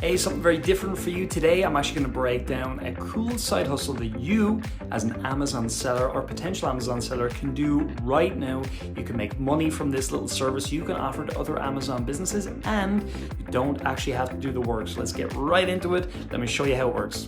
Hey, something very different for you today. I'm actually going to break down a cool side hustle that you, as an Amazon seller or potential Amazon seller, can do right now. You can make money from this little service you can offer to other Amazon businesses, and you don't actually have to do the work. So let's get right into it. Let me show you how it works.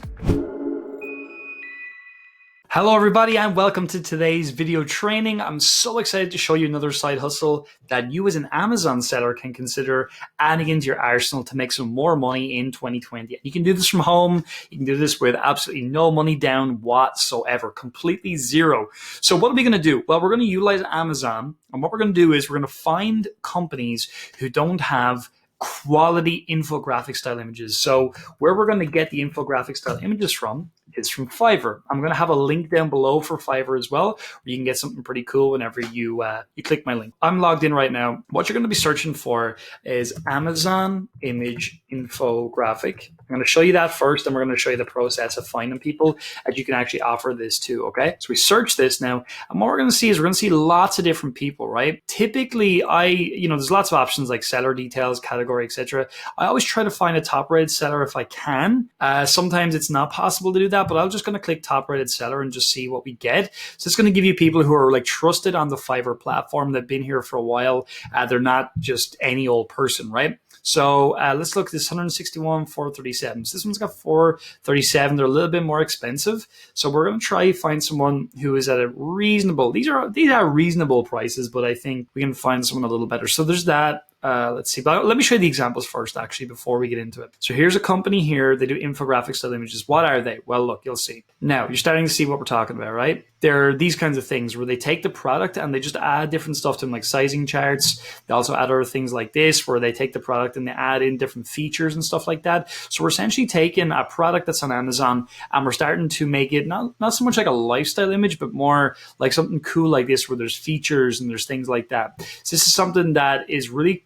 Hello everybody and welcome to today's video training. I'm so excited to show you another side hustle that you as an Amazon seller can consider adding into your arsenal to make some more money in 2020. You can do this from home. You can do this with absolutely no money down whatsoever, completely zero. So what are we going to do? Well, we're going to utilize Amazon, and what we're going to do is we're going to find companies who don't have quality infographic style images. So where we're going to get the infographic style images from is from Fiverr. I'm going to have a link down below for Fiverr as well, where you can get something pretty cool whenever you click my link. I'm logged in right now. What you're going to be searching for is Amazon image infographic. I'm going to show you that first, and we're going to show you the process of finding people that you can actually offer this to, okay? So we search this now, and what we're going to see is we're going to see lots of different people, right? Typically, there's lots of options like seller details, category, etc. I always try to find a top-rated seller if I can. Sometimes it's not possible to do that, but I'm just going to click top-rated seller and just see what we get. So it's going to give you people who are like trusted on the Fiverr platform. They've been here for a while. They're not just any old person, right? So let's look at this 161, 437. So this one's got 437. They're a little bit more expensive. So we're going to try to find someone who is at a reasonable, these are reasonable prices, but I think we can find someone a little better. So there's that. Let's see, but let me show you the examples first, actually, before we get into it. So here's a company here. They do infographic style images. What are they? Well, look, you'll see. Now, you're starting to see what we're talking about, right? They're these kinds of things where they take the product and they just add different stuff to them, like sizing charts. They also add other things like this, where they take the product and they add in different features and stuff like that. So we're essentially taking a product that's on Amazon and we're starting to make it not so much like a lifestyle image, but more like something cool like this, where there's features and there's things like that. So this is something that is really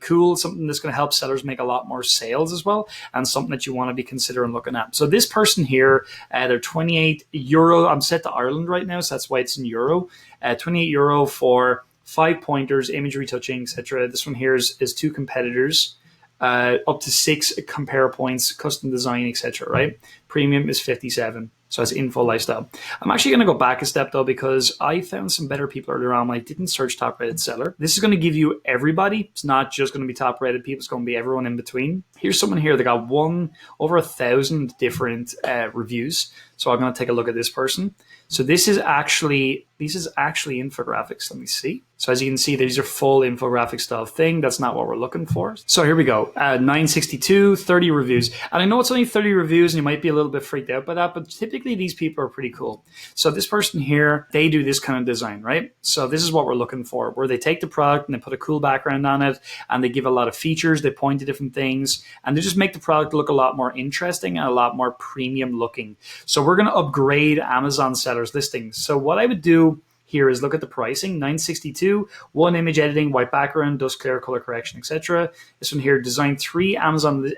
cool, something that's going to help sellers make a lot more sales as well, and something that you want to be considering looking at. So this person here, they're 28 euro. I'm set to Ireland right now, so that's why it's in euro. 28 euro for 5 pointers, image retouching, etc. This one here is 2 competitors, up to 6 compare points, custom design, etc. Right? Premium is 57. So it's info lifestyle. I'm actually going to go back a step though, because I found some better people earlier on when I didn't search top rated seller. This is going to give you everybody. It's not just going to be top rated people. It's going to be everyone in between. Here's someone here that got over 1,000 different reviews. So I'm going to take a look at this person. So this is actually infographics. Let me see. So as you can see, these are full infographic style thing. That's not what we're looking for. So here we go. 962, 30 reviews. And I know it's only 30 reviews and you might be a little bit freaked out by that, but typically these people are pretty cool. So this person here, they do this kind of design, right? So this is what we're looking for, where they take the product and they put a cool background on it and they give a lot of features. They point to different things and they just make the product look a lot more interesting and a lot more premium looking. So we're going to upgrade Amazon sellers listings. So what I would do here is look at the pricing. 962, 1 image editing, white background, dust clear, color correction, etc. This one here, design 3 Amazon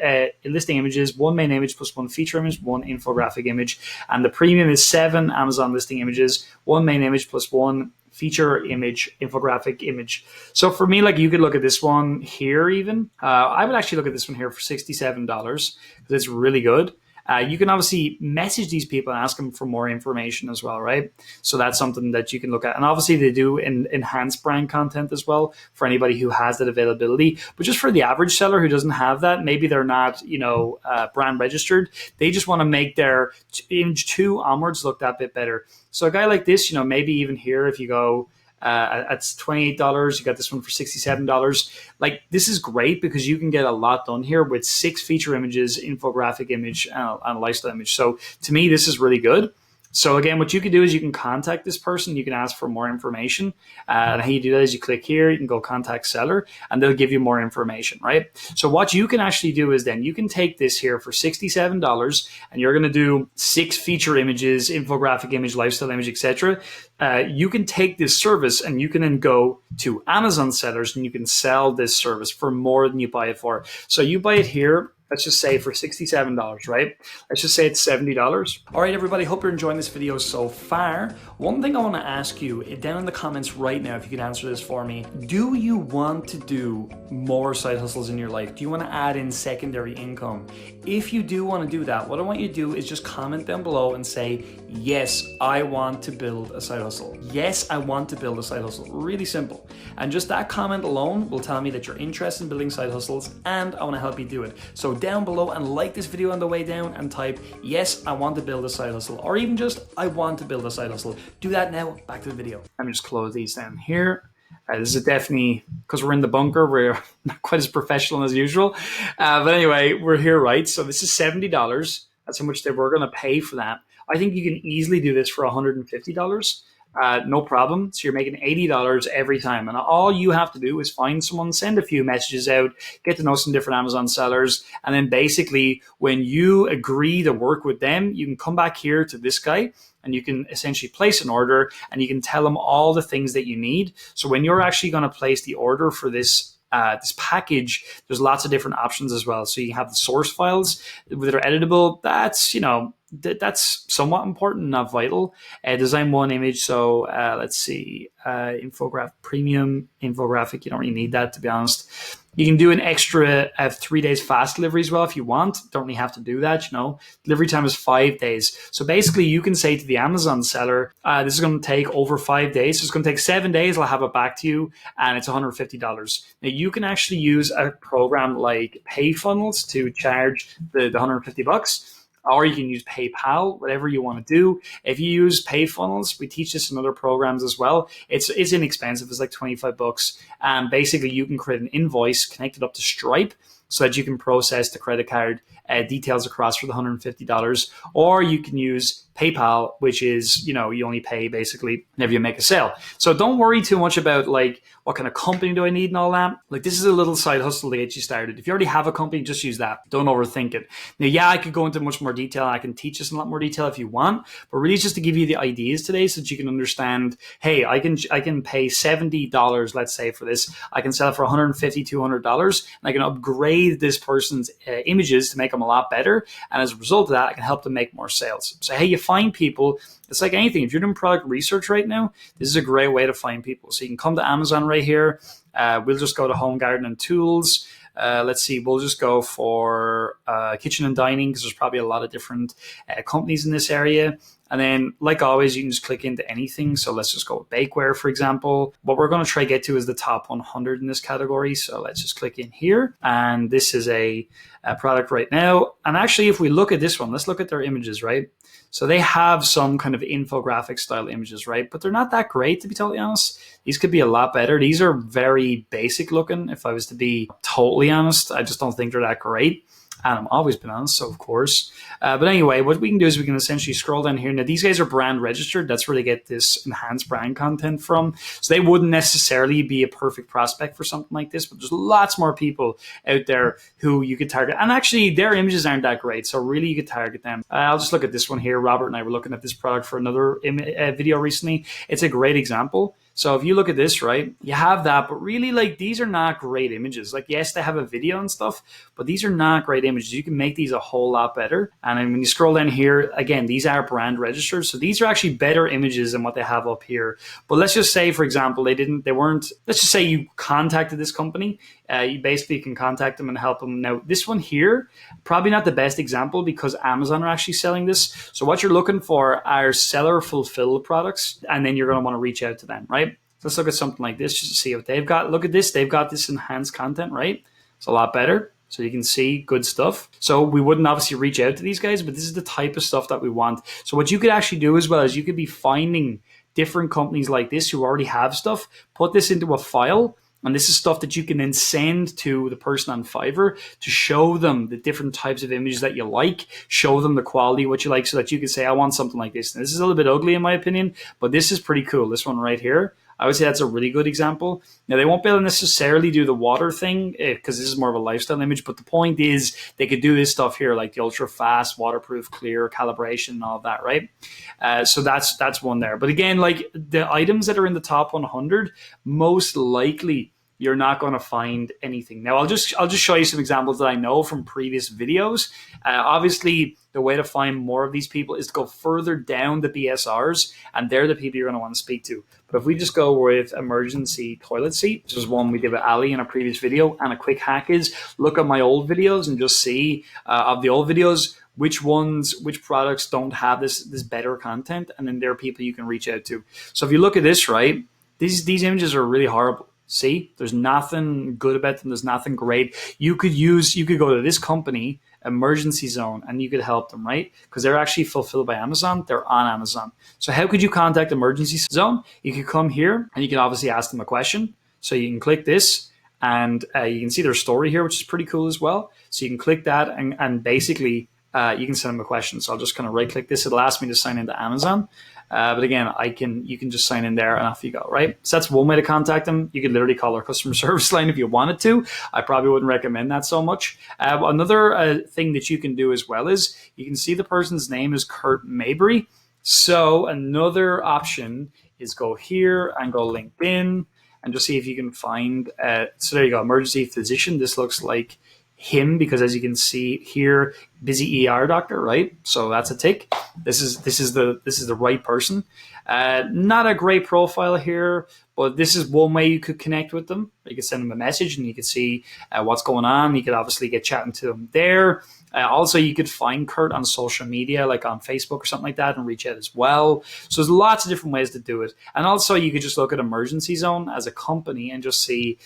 listing images, 1 main image plus 1 feature image, 1 infographic image. And the premium is 7 Amazon listing images, 1 main image plus 1 feature image, infographic image. So for me, like, you could look at this one here even. I would actually look at this one here for $67 because it's really good. You can obviously message these people and ask them for more information as well, right? So that's something that you can look at. And obviously they do enhance brand content as well for anybody who has that availability. But just for the average seller who doesn't have that, maybe they're not, brand registered. They just want to make their image 2 onwards look that bit better. So a guy like this, maybe even here, if you go, it's $28. You got this one for $67. Like, this is great because you can get a lot done here with 6 feature images, infographic image, and a lifestyle image. So to me, this is really good. So again, what you can do is you can contact this person. You can ask for more information. And how you do that is you click here, you can go contact seller, and they'll give you more information, right? So what you can actually do is then you can take this here for $67 and you're going to do 6 feature images, infographic image, lifestyle image, etc. you can take this service and you can then go to Amazon sellers and you can sell this service for more than you buy it for. So you buy it here, let's just say for $67, right? Let's just say it's $70. All right, everybody, hope you're enjoying this video so far. One thing I want to ask you down in the comments right now, if you could answer this for me, do you want to do more side hustles in your life? Do you want to add in secondary income? If you do want to do that, what I want you to do is just comment down below and say, yes, I want to build a side hustle. Yes, I want to build a side hustle. Really simple. And just that comment alone will tell me that you're interested in building side hustles and I want to help you do it. So down below and like this video on the way down and type, yes, I want to build a side hustle, or even just, I want to build a side hustle. Do that now. Back to the video. Let me just close these down here. This is definitely, because we're in the bunker, we're not quite as professional as usual. But anyway, we're here, right? So this is $70. That's how much they were going to pay for that. I think you can easily do this for $150. No problem. So you're making $80 every time. And all you have to do is find someone, send a few messages out, get to know some different Amazon sellers. And then basically when you agree to work with them, you can come back here to this guy and you can essentially place an order and you can tell them all the things that you need. So when you're actually going to place the order for this this package, there's lots of different options as well. So you have the source files that are editable. That's, you know, that's somewhat important, not vital. Design one image. So let's see, premium infographic. You don't really need that, to be honest. You can do an extra 3 days fast delivery as well if you want. Don't really have to do that, you know. Delivery time is 5 days. So basically you can say to the Amazon seller, this is going to take over 5 days. So it's going to take 7 days. I'll have it back to you. And it's $150. Now you can actually use a program like PayFunnels to charge the $150. Or you can use PayPal, whatever you want to do. If you use PayFunnels, we teach this in other programs as well. It's inexpensive. It's like $25. And basically you can create an invoice, connect it up to Stripe so that you can process the credit card details across for the $150. Or you can use PayPal, which is, you know, you only pay basically whenever you make a sale. So don't worry too much about like, what kind of company do I need and all that? Like, this is a little side hustle to get you started. If you already have a company, just use that. Don't overthink it. Now, yeah, I could go into much more detail. I can teach this in a lot more detail if you want, but really just to give you the ideas today so that you can understand, hey, I can pay $70, let's say, for this. I can sell it for $150, $200, and I can upgrade this person's images to make them a lot better. And as a result of that, I can help them make more sales. So, hey, you find people. It's like anything. If you're doing product research right now, this is a great way to find people. So you can come to Amazon right here. We'll just go to Home, Garden, and Tools. Let's see, we'll just go for kitchen and dining because there's probably a lot of different companies in this area. And then, like always, you can just click into anything. So let's just go with bakeware, for example. What we're going to try to get to is the top 100 in this category. So let's just click in here. And this is a product right now. And actually, if we look at this one, let's look at their images, right? So they have some kind of infographic style images, right? But they're not that great, to be totally honest. These could be a lot better. These are very basic looking, if I was to be totally honest. I just don't think they're that great. And I've always been honest, so of course. But anyway, what we can do is we can essentially scroll down here. Now, these guys are brand registered. That's where they get this enhanced brand content from. So they wouldn't necessarily be a perfect prospect for something like this, but there's lots more people out there who you could target. And actually, their images aren't that great, so really you could target them. I'll just look at this one here. Robert and I were looking at this product for another video recently. It's a great example. So if you look at this, right, you have that, but really, like, these are not great images. Like, yes, they have a video and stuff, but these are not great images. You can make these a whole lot better. And then when you scroll down here, again, these are brand registered. So these are actually better images than what they have up here. But let's just say, for example, let's just say you contacted this company. You basically can contact them and help them. Now, this one here, probably not the best example because Amazon are actually selling this. So what you're looking for are seller fulfilled products, and then you're going to want to reach out to them, right? So let's look at something like this just to see what they've got. Look at this. They've got this enhanced content, right? It's a lot better. So you can see good stuff. So we wouldn't obviously reach out to these guys, but this is the type of stuff that we want. So what you could actually do as well is you could be finding different companies like this who already have stuff, put this into a file, and this is stuff that you can then send to the person on Fiverr to show them the different types of images that you like, show them the quality, what you like, so that you can say, I want something like this. Now, this is a little bit ugly in my opinion, but this is pretty cool. This one right here, I would say that's a really good example. Now, they won't be able to necessarily do the water thing because this is more of a lifestyle image, but the point is they could do this stuff here, like the ultra fast, waterproof, clear, calibration, and all of that, right? So that's one there. But again, like the items that are in the top 100, most likely you're not going to find anything. Now, I'll just show you some examples that I know from previous videos. Obviously, the way to find more of these people is to go further down the BSRs, and they're the people you're going to want to speak to. But if we just go with emergency toilet seat, which is one we did with Ali in a previous video, and a quick hack is look at my old videos and just see of the old videos which products don't have this better content, and then there are people you can reach out to. So if you look at this, right, these images are really horrible. See, there's nothing good about them. There's nothing great. You could go to this company, Emergency Zone, and you could help them, right? Because they're actually fulfilled by Amazon. They're on Amazon. So how could you contact Emergency Zone? You could come here and you can obviously ask them a question. So you can click this and you can see their story here, which is pretty cool as well. So you can click that and basically you can send them a question. So I'll just kind of right click this. It'll ask me to sign into Amazon. But again, you can just sign in there and off you go, right? So that's one way to contact them. You could literally call our customer service line if you wanted to. I probably wouldn't recommend that so much. Another thing that you can do as well is you can see the person's name is Kurt Mabry. So another option is go here and go LinkedIn and just see if you can find. So there you go, emergency physician. This looks like him because as you can see here, busy ER doctor, right? So that's a tick. This is the right person. Not a great profile here, but this is one way you could connect with them. You could send them a message and you could see what's going on. You could obviously get chatting to them there. Also, you could find Kurt on social media, like on Facebook or something like that, and reach out as well. So there's lots of different ways to do it. And also, you could just look at Emergency Zone as a company and just see,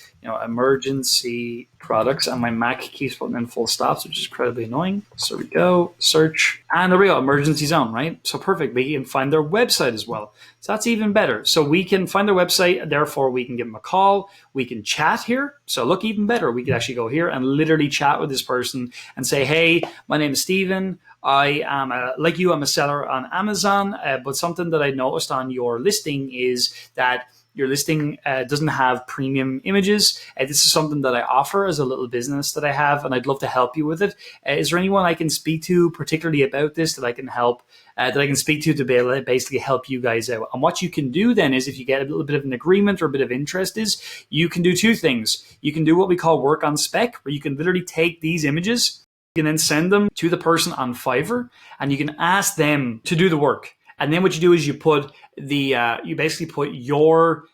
emergency products. And my Mac keeps putting in full stops, which is incredibly annoying. So we go, search, and there we go, Emergency Zone, right? So perfect. We can find their website as well. So that's even better. So we can find their website, therefore we can give them a call. We can chat here. So look, even better. We could actually go here and literally chat with this person and say, hey, my name is Steven. I am, like you, I'm a seller on Amazon, but something that I noticed on your listing is that your listing doesn't have premium images. This is something that I offer as a little business that I have, and I'd love to help you with it. Is there anyone I can speak to particularly about this that I can help, that I can speak to be able to basically help you guys out? And what you can do then is if you get a little bit of an agreement or a bit of interest is you can do two things. You can do what we call work on spec, where you can literally take these images, you can then send them to the person on Fiverr, and you can ask them to do the work. And then what you do is you put you basically put your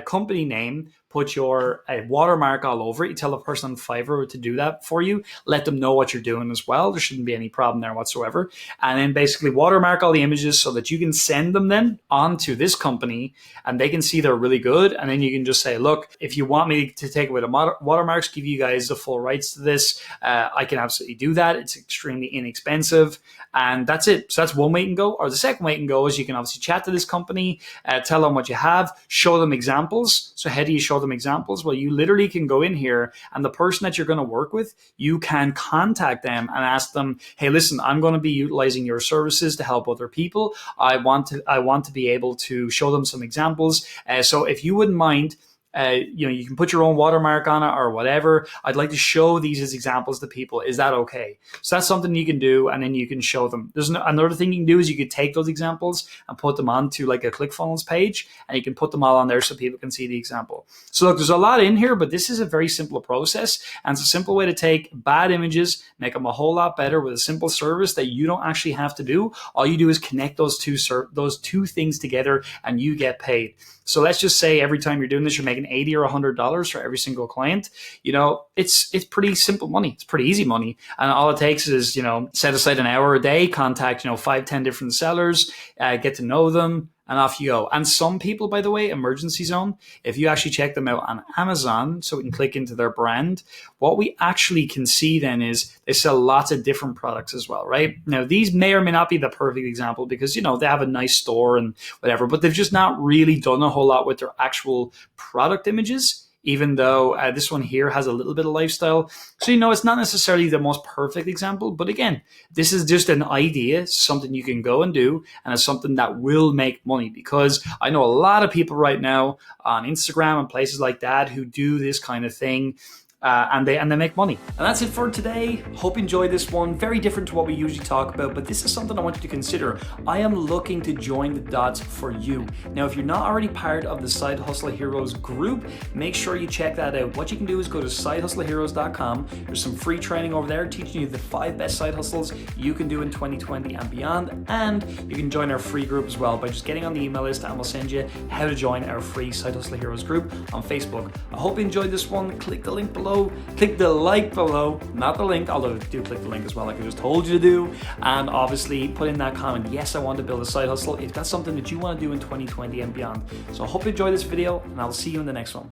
company name, put your watermark all over it. You tell the person on Fiverr to do that for you. Let them know what you're doing as well. There shouldn't be any problem there whatsoever. And then basically watermark all the images so that you can send them then onto this company and they can see they're really good. And then you can just say, look, if you want me to take away the watermarks, give you guys the full rights to this, I can absolutely do that. It's extremely inexpensive. And that's it. So that's one way you can go. Or the second way you can go is you can obviously chat to this company, tell them what you have, show them examples. So how do you show them examples? Well, you literally can go in here and the person that you're going to work with, you can contact them and ask them, hey, listen, I'm going to be utilizing your services to help other people. I want to be able to show them some examples. So if you wouldn't mind, you can put your own watermark on it or whatever. I'd like to show these as examples to people. Is that okay? So that's something you can do, and then you can show them. There's another thing you can do is you could take those examples and put them onto like a ClickFunnels page, and you can put them all on there so people can see the example. So look, there's a lot in here, but this is a very simple process, and it's a simple way to take bad images, make them a whole lot better with a simple service that you don't actually have to do. All you do is connect those two things together, and you get paid. So let's just say every time you're doing this, you're making $80 or $100 for every single client. It's pretty simple money. It's pretty easy money. And all it takes is, set aside an hour a day, contact, 5-10 different sellers, get to know them, and off you go. And some people, by the way, Emergency Zone, if you actually check them out on Amazon, so we can click into their brand, what we actually can see then is they sell lots of different products as well, right? Now, these may or may not be the perfect example because, they have a nice store and whatever, but they've just not really done a whole lot with their actual product images. even though this one here has a little bit of lifestyle. So, it's not necessarily the most perfect example, but again, this is just an idea, something you can go and do, and it's something that will make money, because I know a lot of people right now on Instagram and places like that who do this kind of thing. And they make money. And that's it for today. Hope you enjoyed this one. Very different to what we usually talk about, but this is something I want you to consider. I am looking to join the dots for you. Now, if you're not already part of the Side Hustle Heroes group, make sure you check that out. What you can do is go to sidehustleheroes.com. There's some free training over there teaching you the 5 best side hustles you can do in 2020 and beyond. And you can join our free group as well by just getting on the email list, and we'll send you how to join our free Side Hustle Heroes group on Facebook. I hope you enjoyed this one. Click the link below. Click the like below, not the link, although do click the link as well, like I just told you to do. And obviously put in that comment, yes, I want to build a side hustle, if that's something that you want to do in 2020 and beyond. So I hope you enjoyed this video, and I'll see you in the next one.